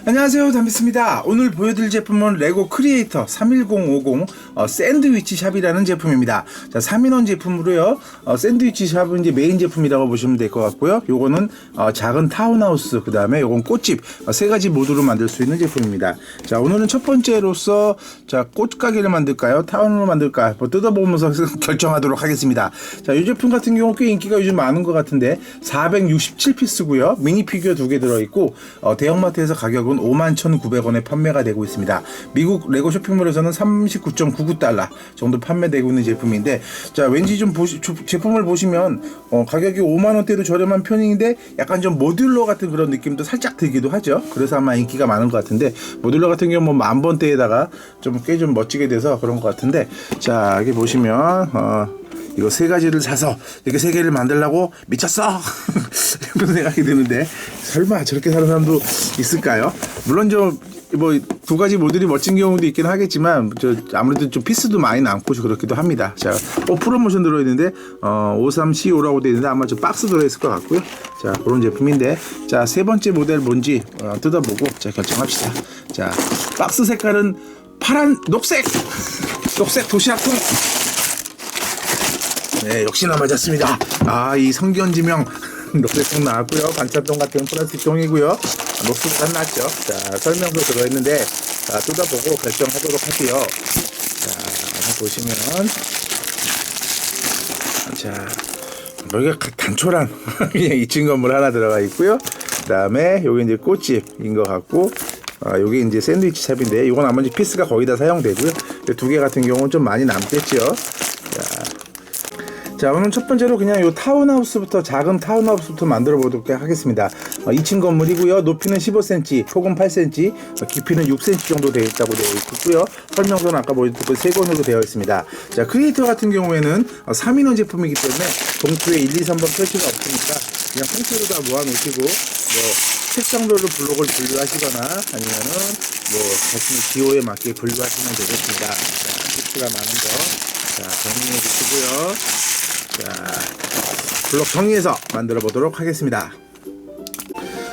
안녕하세요, 담비스입니다. 오늘 보여드릴 제품은 레고 크리에이터 31050 샌드위치 샵이라는 제품입니다. 자, 3인원 제품으로요. 샌드위치 샵은 이제 메인 제품이라고 보시면 될 것 같고요. 요거는 작은 타운하우스, 그 다음에 요건 꽃집, 세 가지 모드로 만들 수 있는 제품입니다. 자, 오늘은 첫 번째로서 자, 꽃가게를 만들까요? 타운으로 만들까? 뭐 뜯어보면서 결정하도록 하겠습니다. 자, 이 제품 같은 경우 꽤 인기가 요즘 많은 것 같은데 467피스고요. 미니 피규어 2개 들어있고 대형마트에서 가격은 51,900원에 판매가 되고 있습니다. 미국 레고 쇼핑몰에서는 39.99달러 정도 판매되고 있는 제품인데, 자, 왠지 좀 제품을 보시면 가격이 5만원대로 저렴한 편인데 약간 좀 모듈러 같은 그런 느낌도 살짝 들기도 하죠. 그래서 아마 인기가 많은 것 같은데, 모듈러 같은 경우 뭐 10,000번대에다가 좀 꽤 좀 멋지게 돼서 그런 것 같은데, 자, 여기 보시면 이거 세 가지를 사서 이렇게 세 개를 만들려고 미쳤어 이런 생각이 드는데, 설마 저렇게 사는 사람도 있을까요? 물론 좀 뭐 두 가지 모듈이 멋진 경우도 있긴 하겠지만, 아무래도 좀 피스도 많이 남고 그렇기도 합니다. 자, 프로모션 들어있는데 53CO5라고 되어 있는데 아마 좀 박스 들어있을 것 같고요. 자, 그런 제품인데, 자, 세 번째 모델 뭔지 뜯어보고 자, 결정합시다. 자, 박스 색깔은 파란 녹색 도시락통. 네, 역시나 맞았습니다. 이 성견지명 녹색통 나왔고요. 반찬통 같은 플라스틱 통이고요. 녹색은 낫죠. 자, 설명서 들어있는데, 자, 뜯어보고 결정하도록 할게요. 자, 보시면, 자, 여기가 단촐한 2층 건물 하나 들어가 있고요. 그 다음에 여기 이제 꽃집인 것 같고, 여기 이제 샌드위치 샵인데, 이건 나머지 피스가 거의 다 사용되고요. 두 개 같은 경우는 좀 많이 남겠죠. 자, 오늘 첫 번째로 그냥 요 타운하우스부터, 작은 타운하우스부터 만들어 보도록 하겠습니다. 2층 건물이고요. 높이는 15cm, 폭은 8cm, 깊이는 6cm 정도 되어 있다고 되어 있고요. 설명서는 아까 보여드렸던 세 권으로 되어 있습니다. 자, 크리에이터 같은 경우에는 3인원 제품이기 때문에 봉투에 1, 2, 3번 표시가 없으니까 그냥 통째로 다 모아놓으시고, 뭐 색상별로 블록을 분류하시거나 아니면은 뭐 자신의 기호에 맞게 분류하시면 되겠습니다. 자, 피스가 많은 거, 자, 정리해 주시고요. 자, 블록 정리해서 만들어 보도록 하겠습니다.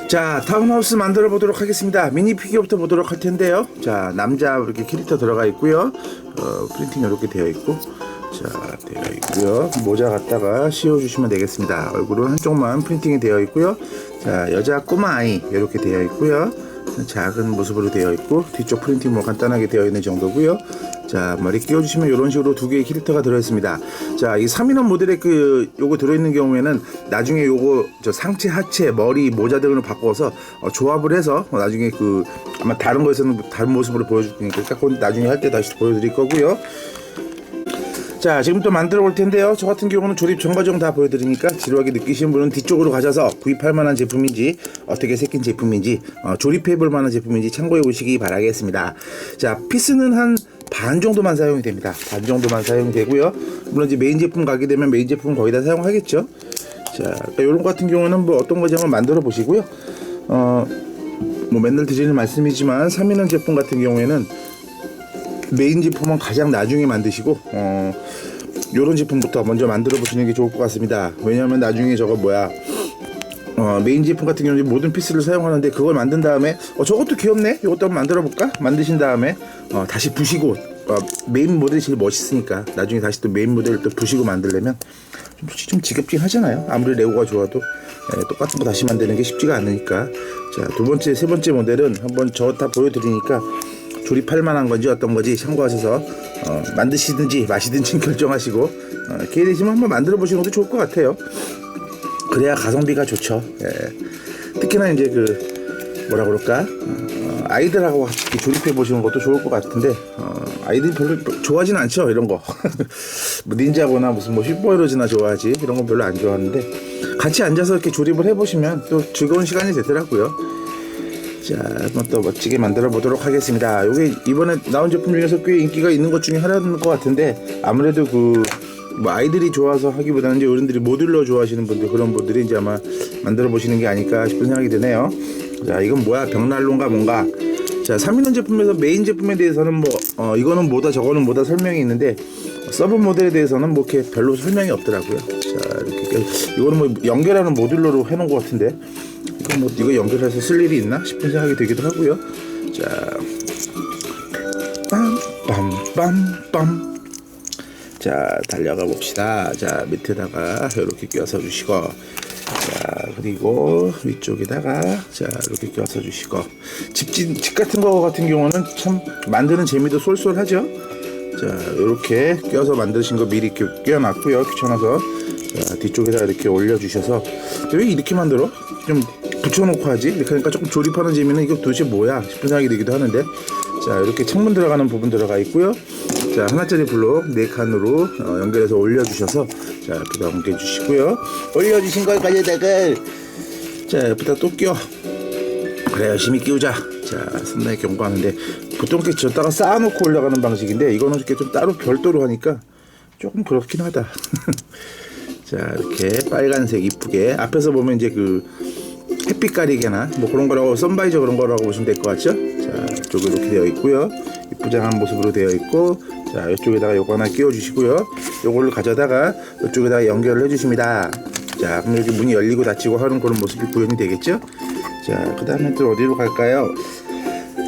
자, 타운하우스 만들어 보도록 하겠습니다. 미니 피규어부터 보도록 할 텐데요. 자, 남자 이렇게 캐릭터 들어가 있고요. 프린팅 이렇게 되어 있고, 자, 되어 있고요. 모자 갖다가 씌워 주시면 되겠습니다. 얼굴은 한쪽만 프린팅이 되어 있고요. 자, 여자 꼬마 아이 이렇게 되어 있고요. 작은 모습으로 되어 있고, 뒤쪽 프린팅 뭐 간단하게 되어 있는 정도고요. 자, 머리 끼워주시면 이런 식으로 두 개의 캐릭터가 들어있습니다. 자, 이 3인원 모델에 요거 들어있는 경우에는 나중에 요거 상체, 하체, 머리, 모자 등을 바꿔서 조합을 해서 나중에 아마 다른 거에서는 다른 모습으로 보여줄 테니까 그건 나중에 할 때 다시 보여드릴 거고요. 자, 지금부터 만들어 볼 텐데요. 저 같은 경우는 조립 전 과정 다 보여드리니까 지루하게 느끼시는 분은 뒤쪽으로 가셔서 구입할 만한 제품인지, 어떻게 새긴 제품인지, 조립해 볼 만한 제품인지 참고해 보시기 바라겠습니다. 자, 피스는 한 반 정도만 사용이 됩니다. 반 정도만 사용이 되고요. 물론 이제 메인 제품 가게 되면 메인 제품은 거의 다 사용하겠죠. 자, 요런 거 같은 경우는 뭐 어떤 건지 한번 만들어 보시고요. 뭐 맨날 드리는 말씀이지만 3인원 제품 같은 경우에는 메인 제품은 가장 나중에 만드시고, 요런 제품부터 먼저 만들어 보시는 게 좋을 것 같습니다. 왜냐하면 나중에 메인 제품 같은 경우는 모든 피스를 사용하는데, 그걸 만든 다음에 저것도 귀엽네, 이것도 한번 만들어 볼까, 만드신 다음에 다시 부시고, 메인 모델이 제일 멋있으니까 나중에 다시 또 메인 모델을 또 부시고 만들려면 좀 지겹긴 하잖아요. 아무리 레고가 좋아도 똑같은 거 다시 만드는 게 쉽지가 않으니까. 자, 두 번째, 세 번째 모델은 한번 저 다 보여드리니까 조립할 만한 건지 어떤 건지 참고하셔서 만드시든지 마시든지 결정하시고, 기회 되시면 한번 만들어 보시는 것도 좋을 것 같아요. 그래야 가성비가 좋죠. 특히나 이제 뭐라 그럴까, 아이들하고 같이 조립해 보시는 것도 좋을 것 같은데, 아이들이 별로 좋아하진 않죠, 이런 거. 뭐 닌자거나 무슨 뭐 슈퍼히어로즈나 좋아하지, 이런 건 별로 안 좋아하는데, 같이 앉아서 이렇게 조립을 해보시면 또 즐거운 시간이 되더라고요. 자, 한번 또 멋지게 만들어 보도록 하겠습니다. 이게 이번에 나온 제품 중에서 꽤 인기가 있는 것 중에 하나인 것 같은데, 아무래도 뭐 아이들이 좋아서 하기보다는 이제 어른들이 모듈러 좋아하시는 분들, 그런 분들이 이제 아마 만들어 보시는 게 아닐까 싶은 생각이 드네요. 자, 이건 뭐야, 벽난로인가 뭔가. 자, 3인원 제품에서 메인 제품에 대해서는 이거는 뭐다 저거는 뭐다 설명이 있는데, 서브 모델에 대해서는 뭐 이렇게 별로 설명이 없더라고요. 자, 이렇게 이거는 뭐 연결하는 모듈러로 해놓은 것 같은데, 그럼 뭐 이거 연결해서 쓸 일이 있나 싶은 생각이 들기도 하고요. 자, 빰빰빰빰. 자, 달려가 봅시다. 자, 밑에다가 이렇게 껴서 주시고, 자, 그리고 위쪽에다가 자 이렇게 껴서 주시고, 집 같은 거 같은 경우는 참 만드는 재미도 쏠쏠하죠. 자, 이렇게 껴서 만드신 거 미리 끼워놨고요. 귀찮아서. 자, 뒤쪽에다 이렇게 올려주셔서, 왜 이렇게 만들어? 좀 붙여놓고 하지? 그러니까 조금 조립하는 재미는 이거 도대체 뭐야 싶은 생각이 들기도 하는데, 자, 이렇게 창문 들어가는 부분 들어가 있고요. 자, 하나짜리 블록 4칸으로 연결해서 올려주셔서, 자, 옆에다 옮겨주시고요. 올려주신 걸 가져다가, 자, 옆에다 또 끼워. 그래, 열심히 끼우자. 자, 상당히 경고하는데, 보통 이렇게 줬다가 쌓아놓고 올라가는 방식인데, 이거는 이렇게 좀 따로 별도로 하니까 조금 그렇긴 하다. 자, 이렇게 빨간색 이쁘게 앞에서 보면 이제 그 햇빛 가리개나 뭐 그런 거라고, 선바이저 그런 거라고 보시면 될 것 같죠? 자, 이쪽에 이렇게 되어 있고요. 이쁘장한 모습으로 되어 있고, 자, 이쪽에다가 요거 하나 끼워 주시고요. 요거를 가져다가 이쪽에다가 연결을 해 주십니다. 자, 그럼 여기 문이 열리고 닫히고 하는 그런 모습이 구현이 되겠죠? 자, 그 다음에 또 어디로 갈까요?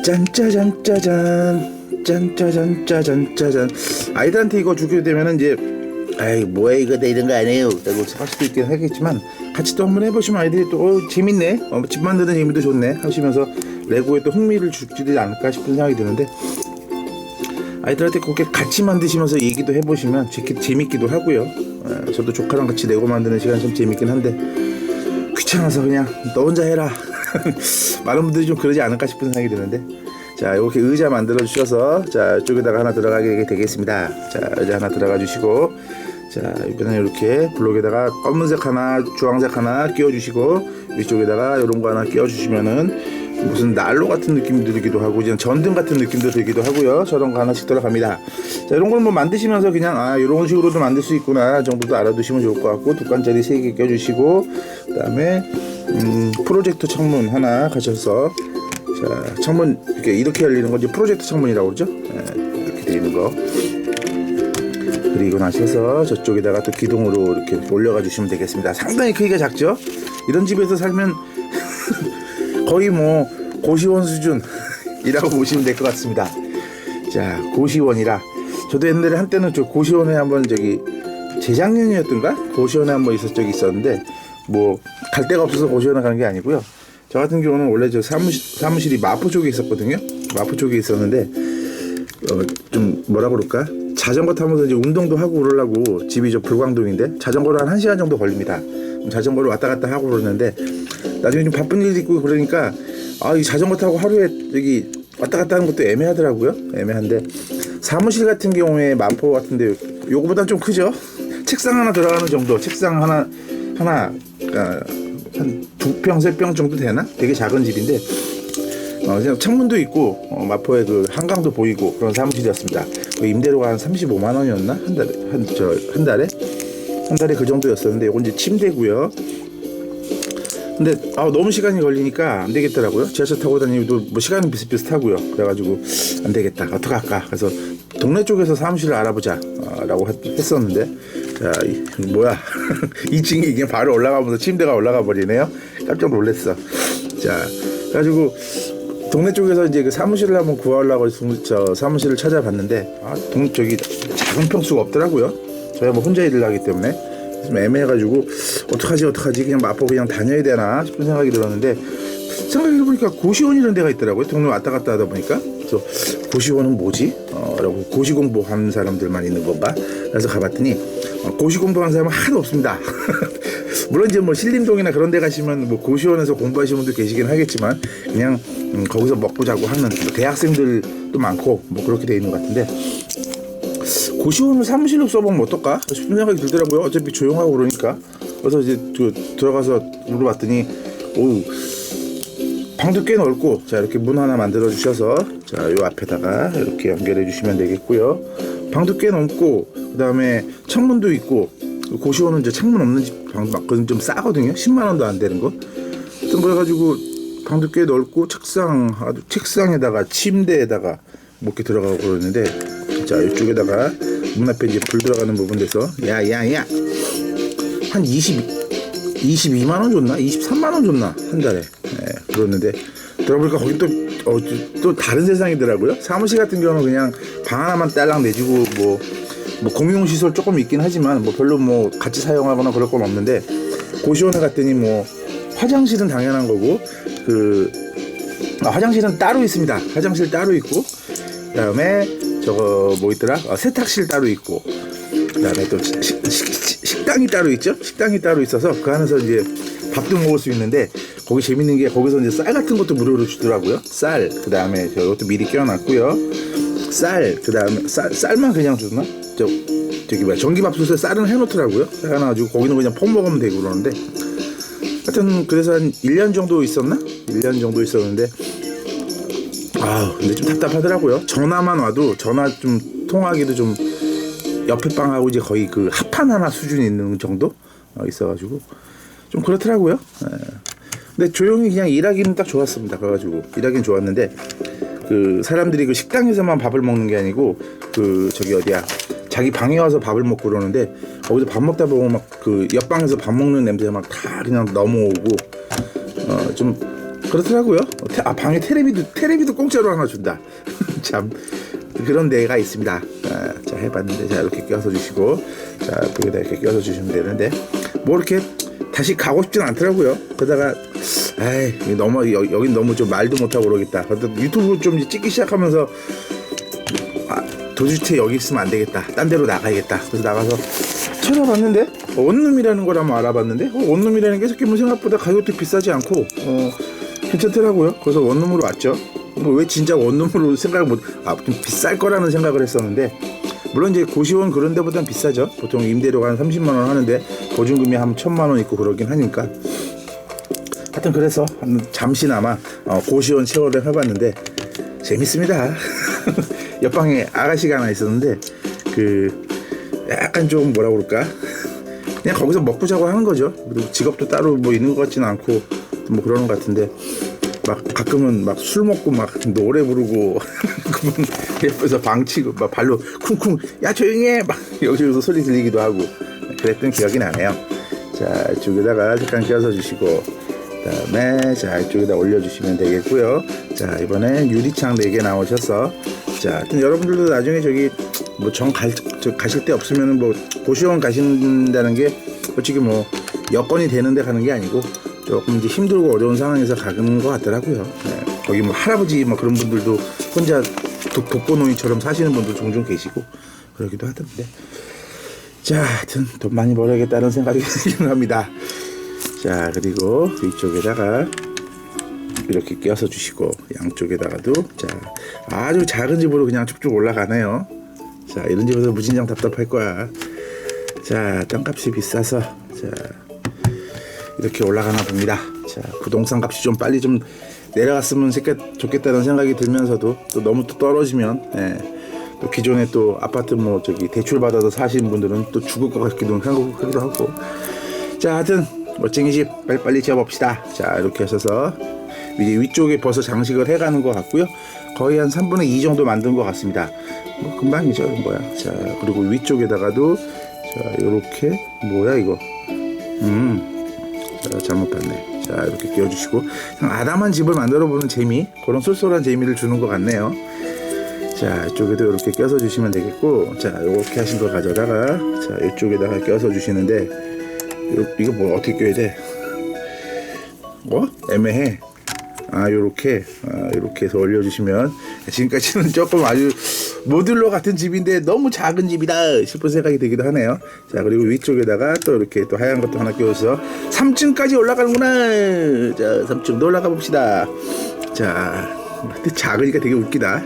짠짜잔짜잔, 짠짜잔짜잔짜잔. 아이들한테 이거 주게 되면은 이제, 아이 뭐야 이거 내 이런 거 아니에요 라고 생각할 수도 있긴 하겠지만, 같이 또 한번 해보시면 아이들이 또 재밌네, 집 만드는 재미도 좋네 하시면서 레고에 또 흥미를 주지 않을까 싶은 생각이 드는데, 아이들한테 그렇게 같이 만드시면서 얘기도 해보시면 재밌기도 하고요. 저도 조카랑 같이 레고 만드는 시간 좀 재밌긴 한데, 귀찮아서 그냥 너 혼자 해라 많은 분들이 좀 그러지 않을까 싶은 생각이 드는데, 자, 이렇게 의자 만들어 주셔서, 자, 이쪽에다가 하나 들어가게 되겠습니다. 자, 의자 하나 들어가 주시고, 자, 이번에 이렇게 블록에다가 검은색 하나, 주황색 하나 끼워 주시고, 위쪽에다가 이런 거 하나 끼워 주시면은 무슨 난로 같은 느낌이 들기도 하고, 이제 전등 같은 느낌도 들기도 하고요. 저런 거 하나씩 들어갑니다. 자, 이런 걸 뭐 만드시면서 그냥 이런 식으로도 만들 수 있구나 정도도 알아두시면 좋을 것 같고, 2칸짜리 3개 껴주시고, 그 다음에 프로젝터 창문 하나 가셔서, 자, 창문 이렇게 열리는 건 이제 프로젝터 창문이라고 그러죠. 이렇게 되어 있는 거. 그리고 나셔서 저쪽에다가 또 기둥으로 이렇게 올려가 주시면 되겠습니다. 상당히 크기가 작죠. 이런 집에서 살면 거의 뭐 고시원 수준이라고 보시면 될 것 같습니다. 자, 고시원이라, 저도 옛날에 한때는 저 고시원에 한번 재작년이었던가 고시원에 한번 있었 적이 있었는데, 뭐 갈 데가 없어서 고시원에 가는 게 아니고요. 저 같은 경우는 원래 저 사무실이 마포 쪽에 있었거든요. 마포 쪽에 있었는데, 좀 뭐라 그럴까, 자전거 타면서 이제 운동도 하고 그러려고, 집이 저 불광동인데 자전거로 한 1시간 정도 걸립니다. 자전거로 왔다 갔다 하고 그러는데, 나중에 좀 바쁜 일이 있고 그러니까, 이 자전거 타고 하루에 여기 왔다 갔다 하는 것도 애매하더라고요. 애매한데, 사무실 같은 경우에 마포 같은데 요거보다 좀 크죠. 책상 하나 들어가는 정도, 책상 하나 한 2평 3평 정도 되나? 되게 작은 집인데, 그냥 창문도 있고, 마포에 그 한강도 보이고 그런 사무실이었습니다. 그 임대료가 한 35만 원이었나? 한 달에 그 정도였었는데, 요건 이제 침대고요. 근데 너무 시간이 걸리니까 안 되겠더라고요. 지하철 타고 다니도 뭐 시간은 비슷비슷하고요. 그래가지고 안 되겠다, 어떡할까. 그래서 동네 쪽에서 사무실을 알아보자 라고 했었는데, 자, 뭐야 2층이 이게 바로 올라가면서 침대가 올라가 버리네요. 깜짝 놀랐어. 자, 그래가지고 동네 쪽에서 이제 그 사무실을 한번 구하려고 저 사무실을 찾아봤는데, 저기 작은 평수가 없더라고요. 저야 뭐 혼자 일을 하기 때문에 좀 애매해가지고 어떡하지 그냥 마포 그냥 다녀야 되나 싶은 생각이 들었는데, 생각해보니까 고시원이라는 데가 있더라고요. 동네 왔다 갔다 하다 보니까. 그래서 고시원은 뭐지? 라고, 고시 공부하는 사람들만 있는 건가? 그래서 가봤더니 고시 공부하는 사람은 하나도 없습니다. 물론 이제 뭐 신림동이나 그런 데 가시면 뭐 고시원에서 공부하시는 분도 계시긴 하겠지만, 그냥 거기서 먹고 자고 하는 대학생들도 많고 뭐 그렇게 돼 있는 것 같은데, 고시원을 사무실로 써보면 어떨까 싶은 생각이 들더라고요. 어차피 조용하고 그러니까. 그래서 이제 들어가서 물어봤더니, 방도 꽤 넓고, 자, 이렇게 문 하나 만들어 주셔서, 자, 요 앞에다가 이렇게 연결해 주시면 되겠고요. 방도 꽤 넓고, 그 다음에 창문도 있고, 고시원은 이제 창문 없는 집 방도 맞거든. 좀 싸거든요. 10만 원도 안 되는 거. 그래가지고 방도 꽤 넓고, 책상에다가 침대에다가 뭐 이렇게 들어가고 그러는데, 자, 이쪽에다가 문 앞에 이제 불 들어가는 부분 돼서, 야, 한 22만 원 줬나? 23만 원 줬나? 한 달에. 그랬는데 들어보니까 거기 또 다른 세상이더라고요. 사무실 같은 경우는 그냥 방 하나만 딸랑 내주고 뭐 공용 시설 조금 있긴 하지만 뭐 별로 뭐 같이 사용하거나 그럴 건 없는데, 고시원에 갔더니 뭐 화장실은 당연한 거고 화장실은 따로 있습니다. 화장실 따로 있고, 그다음에 저거 뭐 있더라? 세탁실 따로 있고, 그다음에 또 식당이 따로 있죠. 식당이 따로 있어서 그 안에서 이제 밥도 먹을 수 있는데, 거기 재밌는 게 거기서 이제 쌀 같은 것도 무료로 주더라고요. 쌀, 그다음에 저것도 미리 껴놨고요. 쌀, 그다음에 쌀만 그냥 주나? 저기 뭐야, 전기밥솥에 쌀은 해놓더라고요. 해놔가지고 거기는 그냥 폼 먹으면 되고 그러는데, 하여튼 그래서 한 1년 정도 있었나? 1년 정도 있었는데, 근데 좀 답답하더라고요. 전화만 와도 전화 좀 통화하기도 좀 옆에 방하고 이제 거의 그 합판 하나 수준이 있는 정도 있어가지고 좀 그렇더라고요. 근데 조용히 그냥 일하기는 딱 좋았습니다. 그래가지고 일하기는 좋았는데, 그 사람들이 그 식당에서만 밥을 먹는 게 아니고 저기 어디야, 자기 방에 와서 밥을 먹고 그러는데, 거기서 밥 먹다 보면 막 그 옆방에서 밥 먹는 냄새가 막 다 그냥 넘어오고 좀 그렇더라고요. 방에 테레비도 공짜로 하나 준다. 참 그런 데가 있습니다. 자, 해봤는데, 자, 이렇게 껴서 주시고, 자, 여기다 이렇게 껴서 주시면 되는데, 뭐 이렇게 다시 가고 싶진 않더라고요. 그러다가 여긴 너무 좀 말도 못하고 그러겠다. 유튜브 좀 찍기 시작하면서 도대체 여기 있으면 안 되겠다, 딴 데로 나가야겠다. 그래서 나가서 찾아봤는데, 원룸이라는 걸 한번 알아봤는데, 원룸이라는 게 새끼 생각보다 가격도 비싸지 않고 괜찮더라고요. 그래서 원룸으로 왔죠. 왜 진짜 원룸으로 생각을 좀 비쌀 거라는 생각을 했었는데, 물론 이제 고시원 그런 데보단 비싸죠. 보통 임대료가 한 30만 원 하는데 보증금이 한 1,000만 원 있고 그러긴 하니까. 하여튼 그래서 잠시나마 고시원 체험을 해봤는데 재밌습니다. 옆방에 아가씨가 하나 있었는데, 약간 좀 뭐라 그럴까, 그냥 거기서 먹고 자고 하는 거죠. 그리고 직업도 따로 뭐 있는 것 같지는 않고 뭐 그러는 것 같은데, 막 가끔은 막 술 먹고 막 노래 부르고 옆에서 방치고 막 발로 쿵쿵, 야 조용해, 막 여기저기서 소리 들리기도 하고 그랬던 기억이 나네요. 자, 이쪽에다가 잠깐 껴서 주시고, 그다음에 자, 이쪽에다 올려주시면 되겠고요. 자, 이번에 유리창 4개 나오셔서, 자, 하여튼 여러분들도 나중에 저기 뭐 가실 데 없으면은 뭐 고시원 가신다는 게 솔직히 뭐 여건이 되는데 가는 게 아니고 조금 이제 힘들고 어려운 상황에서 가는 것 같더라고요. 거기 뭐 할아버지 뭐 그런 분들도 혼자 독거노인처럼 사시는 분도 종종 계시고 그러기도 하던데. 자, 하여튼 돈 많이 벌어야겠다는 생각이 들긴 합니다. 자, 그리고 위쪽에다가 이렇게 껴서 주시고, 양쪽에다가도, 자, 아주 작은 집으로 그냥 쭉쭉 올라가네요. 자, 이런 집에서 무진장 답답할 거야. 자, 땅값이 비싸서, 자, 이렇게 올라가나 봅니다. 자, 부동산 값이 좀 빨리 좀 내려갔으면 좋겠다는 생각이 들면서도, 또 너무 또 떨어지면, 또 기존에 또 아파트 뭐 저기 대출 받아서 사시는 분들은 또 죽을 것 같기도 하고. 자, 하여튼 멋쟁이 집 빨리빨리 지어봅시다. 자, 이렇게 하셔서 이제 위쪽에 벌써 장식을 해가는 것 같고요. 거의 한 3분의 2 정도 만든 것 같습니다. 뭐 금방이죠, 뭐야. 자, 그리고 위쪽에다가도, 자, 요렇게 뭐야 이거. 자, 잘못 봤네. 자, 이렇게 끼워주시고, 아담한 집을 만들어보는 재미, 그런 쏠쏠한 재미를 주는 것 같네요. 자, 이쪽에도 이렇게 껴서 주시면 되겠고, 자, 이렇게 하신 거 가져다가, 자, 이쪽에다가 껴서 주시는데, 이거 뭐 어떻게 껴야 돼? 애매해. 요렇게 해서 올려주시면, 지금까지는 조금 아주 모듈러 같은 집인데 너무 작은 집이다 싶은 생각이 들기도 하네요. 자, 그리고 위쪽에다가 또 이렇게 또 하얀 것도 하나 끼워서 3층까지 올라가는구나. 자, 3층도 올라가 봅시다. 자, 작으니까 되게 웃기다.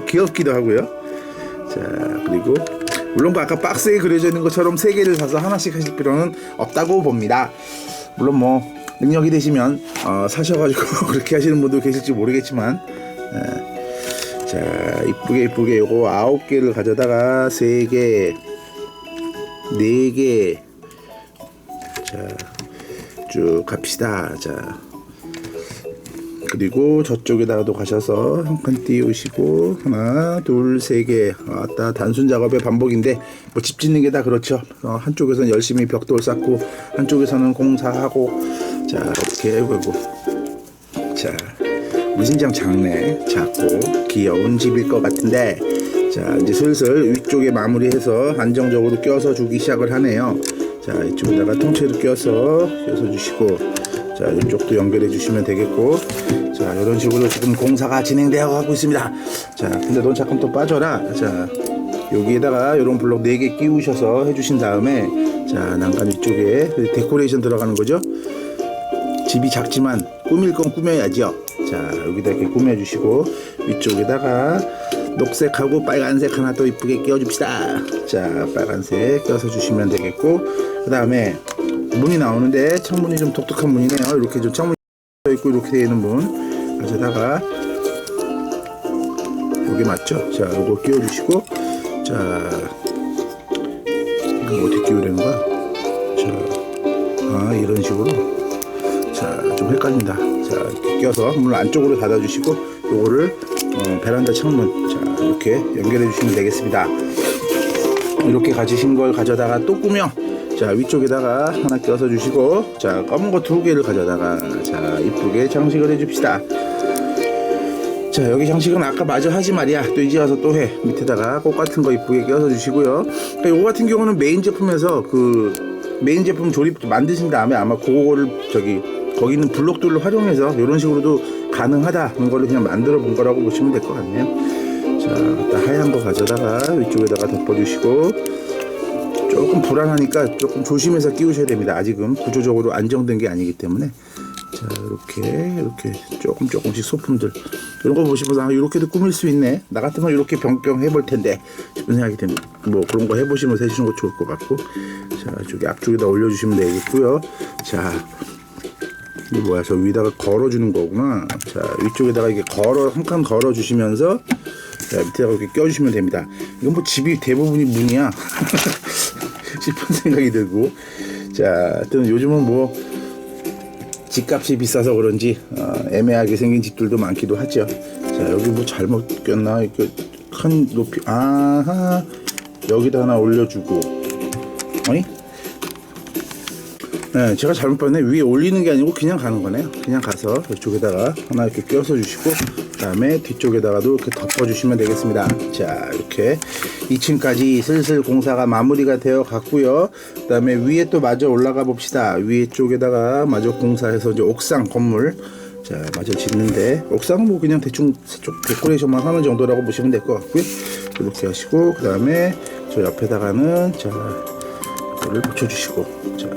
귀엽기도 하고요. 자, 그리고 물론 아까 박스에 그려져 있는 것처럼 3개를 사서 하나씩 하실 필요는 없다고 봅니다. 물론 뭐 능력이 되시면 사셔가지고 그렇게 하시는 분도 계실지 모르겠지만, 자, 이쁘게 요거 9개를 가져다가 3개 4개, 자, 쭉 갑시다. 자, 그리고 저쪽에다가도 가셔서 한 칸 띄우시고 하나 둘 세 개. 아따 단순 작업의 반복인데 뭐 집 짓는 게 다 그렇죠. 한쪽에서는 열심히 벽돌 쌓고 한쪽에서는 공사하고. 자 이렇게 해보고. 자 무진장 작고 귀여운 집일 것 같은데, 자 이제 슬슬 위쪽에 마무리해서 안정적으로 껴서 주기 시작을 하네요. 자 이쪽에다가 통째로 껴서 주시고, 자 이쪽도 연결해 주시면 되겠고. 자 이런 식으로 지금 공사가 진행되어 가고 있습니다. 자 근데 넌 잠깐 또 빠져라. 자 여기에다가 이런 블록 4개 끼우셔서 해주신 다음에, 자 난간 위쪽에 데코레이션 들어가는 거죠. 집이 작지만 꾸밀 건 꾸며야죠. 자 여기다 이렇게 꾸며주시고, 위쪽에다가 녹색하고 빨간색 하나 또 이쁘게 끼워줍시다. 자 빨간색 껴서 주시면 되겠고, 그 다음에 문이 나오는데 창문이 좀 독특한 문이네요. 이렇게 좀 창문이 있고 이렇게 되어 있는 문 가져다가 여기 맞죠? 자 이거 끼워주시고, 자 이거 어떻게 끼우려는 거야? 자 이런 식으로. 자 좀 헷갈린다. 자 이렇게 껴서 문 안쪽으로 닫아주시고, 요거를 베란다 창문 자 이렇게 연결해 주시면 되겠습니다. 이렇게 가지신 걸 가져다가 또 꾸며, 자 위쪽에다가 하나 껴서 주시고, 자 검은 거 2개를 가져다가 자 이쁘게 장식을 해 줍시다. 자 여기 장식은 아까 마저 하지 말이야. 또 이제 와서 또 해. 밑에다가 꽃 같은 거 이쁘게 껴서 주시고요. 이거 같은 경우는 메인 제품에서 메인 제품 조립 만드신 다음에 아마 그거를 거기 있는 블록들로 활용해서 이런 식으로도 가능하다는 걸로 그냥 만들어 본 거라고 보시면 될 것 같네요. 자 하얀 거 가져다가 위쪽에다가 덮어주시고, 조금 불안하니까 조금 조심해서 끼우셔야 됩니다. 아직은 구조적으로 안정된 게 아니기 때문에. 자 이렇게 조금씩 소품들 이런 거 보시면서 이렇게도 꾸밀 수 있네, 나 같으면 이렇게 변경 해볼 텐데 싶은 생각이 듭니다. 뭐 그런 거 해보시면서 해주시는 거 좋을 것 같고. 자 저기 앞쪽에다 올려주시면 되겠고요. 자 이게 뭐야, 저 위에다가 걸어주는 거구나. 자 위쪽에다가 이게 한 칸 걸어 주시면서, 자 밑에다가 이렇게 껴주시면 됩니다. 이건 뭐 집이 대부분이 문이야 싶은 생각이 들고. 자 하여튼 요즘은 뭐 집값이 비싸서 그런지 애매하게 생긴 집들도 많기도 하죠. 자 여기 뭐 잘못 꼈나, 이렇게 큰 높이, 아하 여기다 하나 올려주고, 어이? 네, 제가 잘못 봤네. 위에 올리는 게 아니고 그냥 가는 거네요. 그냥 가서 이쪽에다가 하나 이렇게 껴서 주시고, 그 다음에 뒤쪽에다가도 이렇게 덮어 주시면 되겠습니다. 자 이렇게 2층까지 슬슬 공사가 마무리가 되어 갔고요. 그 다음에 위에 또 마저 올라가 봅시다. 위에 쪽에다가 마저 공사해서 이제 옥상 건물 자 마저 짓는데, 옥상은 뭐 그냥 대충 데코레이션만 하는 정도라고 보시면 될 것 같고요. 이렇게 하시고, 그 다음에 저 옆에다가는 자 이거를 붙여주시고, 자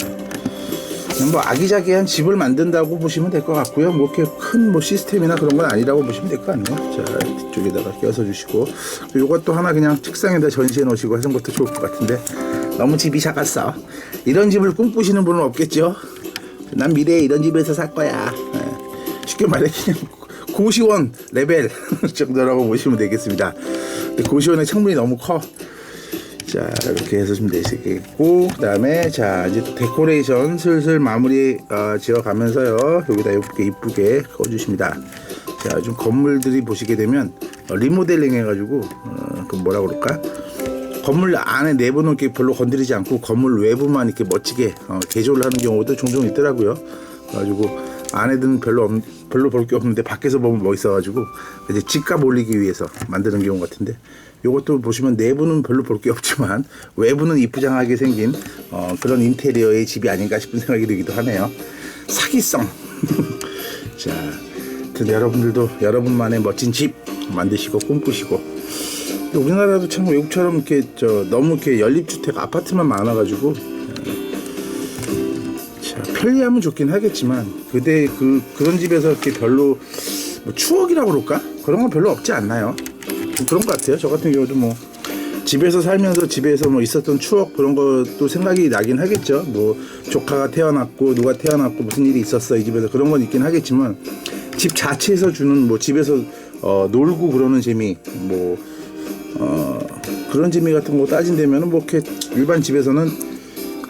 그냥 뭐 아기자기한 집을 만든다고 보시면 될 것 같고요. 뭐 이렇게 큰 뭐 시스템이나 그런 건 아니라고 보시면 될 것 같네요. 자 뒤쪽에다가 껴서 주시고, 요것도 하나 그냥 책상에다 전시해 놓으시고 하는 것도 좋을 것 같은데, 너무 집이 작았어. 이런 집을 꿈꾸시는 분은 없겠죠. 난 미래에 이런 집에서 살 거야. 쉽게 말해 그냥 고시원 레벨 정도라고 보시면 되겠습니다. 고시원의 창문이 너무 커. 자 이렇게 해서 좀 되시겠고, 그 다음에 자 이제 데코레이션 슬슬 마무리 지어 가면서요, 여기다 이쁘게 꺼주십니다. 자 요즘 건물들이 보시게 되면 리모델링 해가지고 그 뭐라 그럴까, 건물 안에 내부는 이렇게 별로 건드리지 않고 건물 외부만 이렇게 멋지게 개조를 하는 경우도 종종 있더라고요. 그래가지고 안에는 별로 볼 게 없는데 밖에서 보면 멋있어가지고 이제 집값 올리기 위해서 만드는 경우 같은데, 요것도 보시면 내부는 별로 볼 게 없지만 외부는 이쁘장하게 생긴 그런 인테리어의 집이 아닌가 싶은 생각이 들기도 하네요. 사기성. 자, 여러분들도 여러분만의 멋진 집 만드시고 꿈꾸시고. 우리나라도 참 외국처럼 이렇게 너무 이렇게 연립주택 아파트만 많아가지고 편리하면 좋긴 하겠지만, 그런 집에서 이렇게 별로 뭐 추억이라고 그럴까? 그런 건 별로 없지 않나요? 그런 것 같아요. 저 같은 경우도 뭐 집에서 살면서 집에서 뭐 있었던 추억 그런 것도 생각이 나긴 하겠죠. 뭐 조카가 태어났고 누가 태어났고 무슨 일이 있었어 이 집에서, 그런 건 있긴 하겠지만, 집 자체에서 주는 뭐 집에서 놀고 그러는 재미, 뭐 그런 재미 같은 거 따진다면은 뭐 이렇게 일반 집에서는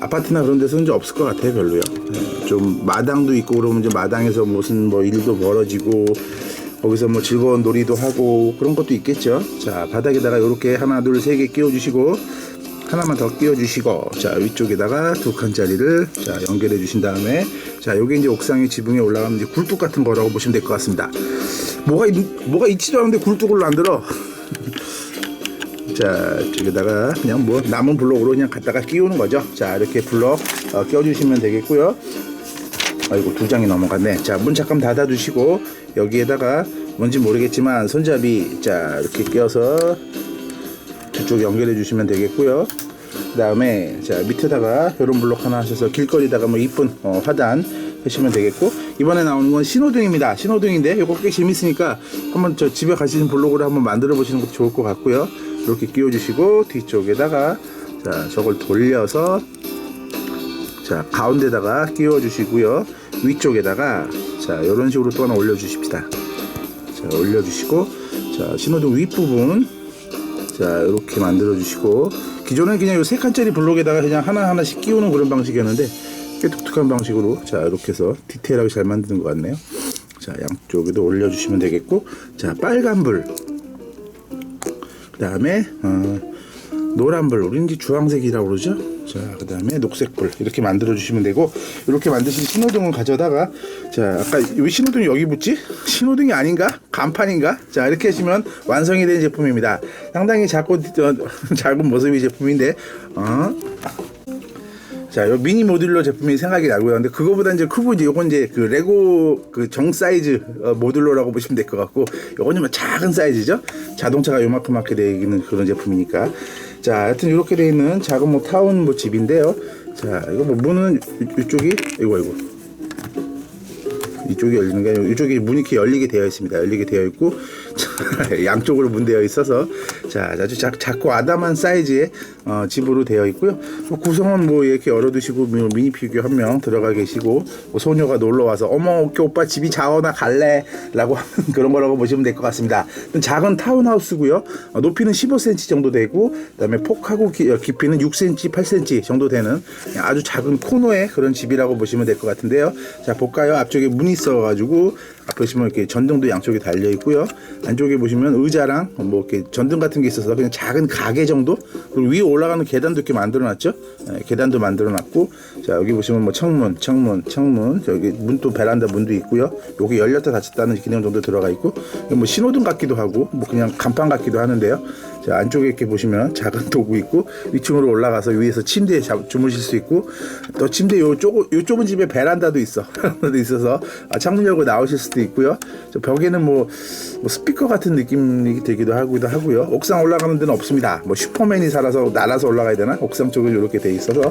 아파트나 그런 데서는 이제 없을 것 같아요. 별로요. 예, 좀 마당도 있고 그러면 이제 마당에서 무슨 뭐 일도 벌어지고 거기서 뭐 즐거운 놀이도 하고 그런 것도 있겠죠. 자, 바닥에다가 이렇게 하나 둘 세 개 끼워 주시고 하나만 더 끼워 주시고, 자, 위쪽에다가 2칸짜리를 자 연결해 주신 다음에, 자, 요게 이제 옥상의 지붕에 올라가는 이제 굴뚝 같은 거라고 보시면 될 것 같습니다. 뭐가 있지도 않은데 굴뚝을 만들어. 자, 저기다가 그냥 뭐 남은 블록으로 그냥 갖다가 끼우는 거죠. 자, 이렇게 블록 껴주시면 되겠고요. 아이고, 2장이 넘어갔네. 자, 문 잠깐 닫아 두시고 여기에다가 뭔지 모르겠지만 손잡이, 자, 이렇게 껴서 쭉 연결해 주시면 되겠고요. 그 다음에 자, 밑에다가 이런 블록 하나 하셔서 길거리다가 뭐 이쁜 화단 하시면 되겠고, 이번에 나오는 건 신호등입니다. 신호등인데 이거 꽤 재밌으니까 한번 저 집에 가시는 블록으로 한번 만들어 보시는 것도 좋을 것 같고요. 이렇게 끼워 주시고 뒤쪽에다가 자, 저걸 돌려서 자, 가운데다가 끼워 주시고요. 위쪽에다가 자, 이런 식으로 또 하나 올려 주십시다. 자, 올려 주시고, 자, 신호등 윗부분 자, 이렇게 만들어 주시고, 기존에는 그냥 요 3칸짜리 블록에다가 그냥 하나하나씩 끼우는 그런 방식이었는데 꽤 독특한 방식으로 자, 이렇게 해서 디테일하게 잘 만드는 것 같네요. 자, 양쪽에도 올려 주시면 되겠고, 자, 빨간불, 그 다음에 노란불, 우리는 주황색이라고 그러죠. 자, 그 다음에 녹색불 이렇게 만들어 주시면 되고, 이렇게 만드신 신호등을 가져다가, 자, 아까 왜 신호등이 여기 붙지? 신호등이 아닌가? 간판인가? 자, 이렇게 하시면 완성이 된 제품입니다. 상당히 작은 모습의 제품인데, 자, 요 미니 모듈러 제품이 생각이 나고요. 근데 그거보다 이제 크고, 이제 요건 이제 그 레고 그 정 사이즈 모듈러라고 보시면 될 것 같고, 요건 좀 작은 사이즈죠. 자동차가 요만큼하게 되어 있는 그런 제품이니까. 자, 하여튼 이렇게 되어 있는 작은 뭐 타운 뭐 집인데요. 자, 이거 뭐 문은 이쪽이 이쪽이 열리는 게 아니고 이쪽이 문이 이렇게 열리게 되어 있습니다. 열리게 되어 있고 양쪽으로 문되어 있어서, 자, 아주 작고 아담한 사이즈의 집으로 되어 있고요. 구성은 뭐 이렇게 열어두시고 미니 피규어 한 명 들어가 계시고, 뭐 소녀가 놀러 와서 어머 오빠 집이 작아나 갈래? 라고 하는 그런 거라고 보시면 될 것 같습니다. 작은 타운하우스고요. 높이는 15cm 정도 되고, 그다음에 폭하고 깊이는 6cm, 8cm 정도 되는 아주 작은 코너의 그런 집이라고 보시면 될 것 같은데요. 자, 볼까요? 앞쪽에 문이 있어가지고 앞에 보시면 이렇게 전등도 양쪽에 달려 있고요. 안쪽에 보시면 의자랑 뭐 이렇게 전등 같은 게 있어서 그냥 작은 가게 정도. 그리고 위에 올라가는 계단도 이렇게 만들어놨죠. 네, 계단도 만들어놨고, 자, 여기 보시면 뭐 창문, 여기 문도 베란다 문도 있고요. 여기 열렸다 닫혔다는 기능 정도 들어가 있고, 뭐 신호등 같기도 하고 뭐 그냥 간판 같기도 하는데요. 자, 안쪽에 이렇게 보시면 작은 도구 있고, 위층으로 올라가서 위에서 침대에 주무실 수 있고, 또 침대 요 좁은 집에 베란다도 있어서 창문 열고 나오실 수도 있고요. 저 벽에는 뭐 스피커 같은 느낌이 들기도 하고요. 옥상 올라가는 데는 없습니다. 뭐 슈퍼맨이 날아서 올라가야 되나? 옥상 쪽은 이렇게 돼 있어서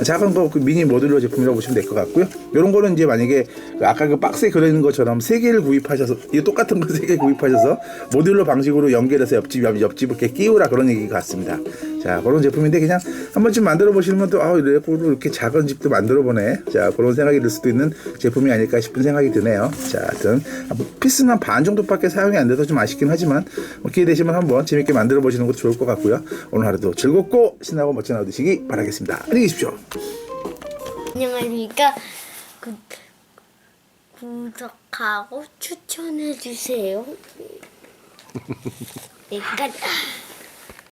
작은 거 그 미니 모듈러 제품이라고 보시면 될 것 같고요. 이런 거는 이제 만약에 아까 그 박스에 그려있는 것처럼 3개를 구입하셔서, 이 똑같은 거 3개 구입하셔서 모듈러 방식으로 연결해서 옆집을 이렇게 끼우라, 그런 얘기 같습니다. 자, 그런 제품인데 그냥 한 번쯤 만들어 보시면 또 레고로 이렇게 작은 집도 만들어 보네. 자, 그런 생각이 들 수도 있는 제품이 아닐까 싶은 생각이 드네요. 자, 하여튼 피스는 한 반 정도밖에 사용이 안 돼서 좀 아쉽긴 하지만 기회 되시면 한번 재밌게 만들어 보시는 것도 좋을 것 같고요. 오늘 하루도 즐겁고 신나고 멋진 하루 되시기 바라겠습니다. 안녕히 계십시오. 안녕하십니까. 구독하고 추천해 주세요. 여기까지.